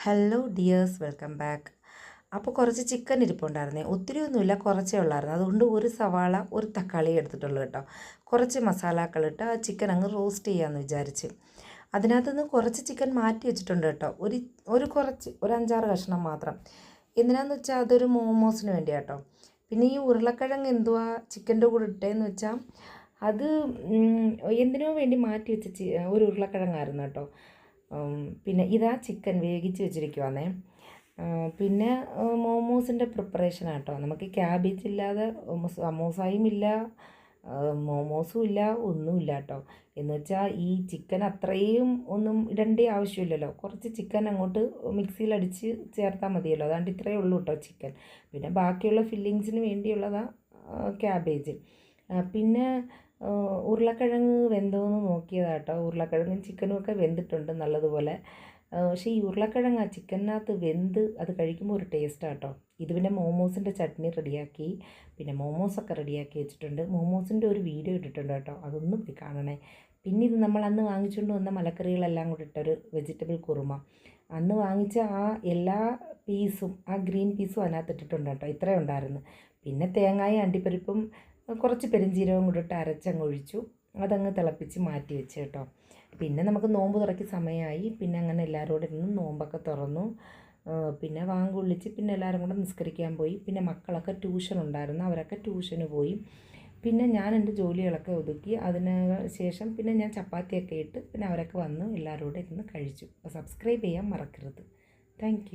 Hello dears, welcome back. അപ്പോൾ കുറച്ച് chicken ഇരിപ്പുണ്ടായിരുന്നേ, ഒത്തിരി ഒന്നുമില്ല, കുറച്ചേ ഉള്ളായിരുന്നു. അതുകൊണ്ട് ഒരു സവാള ഒരു തക്കാളി എടുത്തിട്ടുള്ളൂ കേട്ടോ. കുറച്ച് മസാലകളിട്ട് ആ ചിക്കൻ അങ്ങ് റോസ്റ്റ് ചെയ്യാമെന്ന് വിചാരിച്ച് അതിനകത്തുനിന്ന് കുറച്ച് ചിക്കൻ മാറ്റി വെച്ചിട്ടുണ്ട് കേട്ടോ. ഒരു 5-6 കഷ്ണം മാത്രം. എന്തിനാന്ന് വെച്ചാൽ അതൊരു മോമോസിന് വേണ്ടി കേട്ടോ. പിന്നെ ഈ ഉരുളക്കിഴങ്ങ് എന്തുവാ ചിക്കൻ്റെ കൂടെ ഇട്ടേന്ന് വെച്ചാൽ അത് എന്തിനോ വേണ്ടി മാറ്റി വെച്ച ഒരു ഉരുളക്കിഴങ്ങായിരുന്നു കേട്ടോ. പിന്നെ ഇതാ ചിക്കൻ വേവിച്ച് വെച്ചിരിക്കുവാന്നേ. പിന്നെ മോമോസിൻ്റെ പ്രിപ്പറേഷൻ ആട്ടോ. നമുക്ക് ക്യാബേജ് ഇല്ലാതെ സമോസായും ഇല്ല, മോമോസും ഇല്ല, ഒന്നുമില്ല കേട്ടോ. എന്ന് വെച്ചാൽ ഈ ചിക്കൻ അത്രയും ഒന്നും ഇടേണ്ട ആവശ്യമില്ലല്ലോ. കുറച്ച് ചിക്കൻ അങ്ങോട്ട് മിക്സിയിലടിച്ച് ചേർത്താൽ മതിയല്ലോ. അതാണ്ട് ഇത്രയേ ഉള്ളൂ കേട്ടോ ചിക്കൻ. പിന്നെ ബാക്കിയുള്ള ഫില്ലിങ്സിന് വേണ്ടിയുള്ളതാണ് ക്യാബേജ്. പിന്നെ ഉരുളക്കിഴങ്ങ് വെന്തോന്ന് നോക്കിയതാട്ടോ. ഉരുളക്കിഴങ്ങും ചിക്കനും ഒക്കെ വെന്തിട്ടുണ്ട് നല്ലതുപോലെ. പക്ഷേ ഈ ഉരുളക്കിഴങ്ങ് ആ ചിക്കനകത്ത് വെന്ത് അത് കഴിക്കുമ്പോൾ ഒരു ടേസ്റ്റാണ് കേട്ടോ. ഇത് പിന്നെ മോമോസിൻ്റെ ചട്നി റെഡിയാക്കി, പിന്നെ മോമോസൊക്കെ റെഡിയാക്കി വെച്ചിട്ടുണ്ട്. മോമോസിൻ്റെ ഒരു വീഡിയോ ഇട്ടിട്ടുണ്ട് കേട്ടോ, അതൊന്നും പോയി കാണണേ. പിന്നെ ഇത് നമ്മൾ അന്ന് വാങ്ങിച്ചുകൊണ്ട് വന്ന മലക്കറികളെല്ലാം കൂടി ഇട്ടൊരു വെജിറ്റബിൾ കുറുമ. അന്ന് വാങ്ങിച്ച ആ എല്ലാ പീസും, ആ ഗ്രീൻ പീസും അതിനകത്ത് ഇട്ടിട്ടുണ്ട് കേട്ടോ. ഇത്രയും ഉണ്ടായിരുന്നു. പിന്നെ തേങ്ങായും അണ്ടിപ്പരിപ്പും കുറച്ച് പെരുംജീരകവും കൂടി ഇട്ട് അരച്ചങ്ങ് ഒഴിച്ചു. അതങ്ങ് തിളപ്പിച്ച് മാറ്റി വെച്ച് കേട്ടോ. പിന്നെ നമുക്ക് നോമ്പ് തുറക്കി സമയമായി. പിന്നെ അങ്ങനെ എല്ലാവരും കൂടെ ഇരുന്ന് നോമ്പൊക്കെ തുറന്നു. പിന്നെ വാങ്കുള്ളിച്ച് പിന്നെ എല്ലാവരും കൂടെ നിസ്കരിക്കാൻ പോയി. പിന്നെ മക്കളൊക്കെ ട്യൂഷൻ ഉണ്ടായിരുന്നു, അവരൊക്കെ ട്യൂഷന് പോയി. പിന്നെ ഞാൻ എൻ്റെ ജോലികളൊക്കെ ഒതുക്കി. അതിന് ശേഷം പിന്നെ ഞാൻ ചപ്പാത്തിയൊക്കെ ഇട്ട് പിന്നെ അവരൊക്കെ വന്നു, എല്ലാവരും കൂടെ ഇരുന്ന് കഴിച്ചു. സബ്സ്ക്രൈബ് ചെയ്യാൻ മറക്കരുത്. താങ്ക്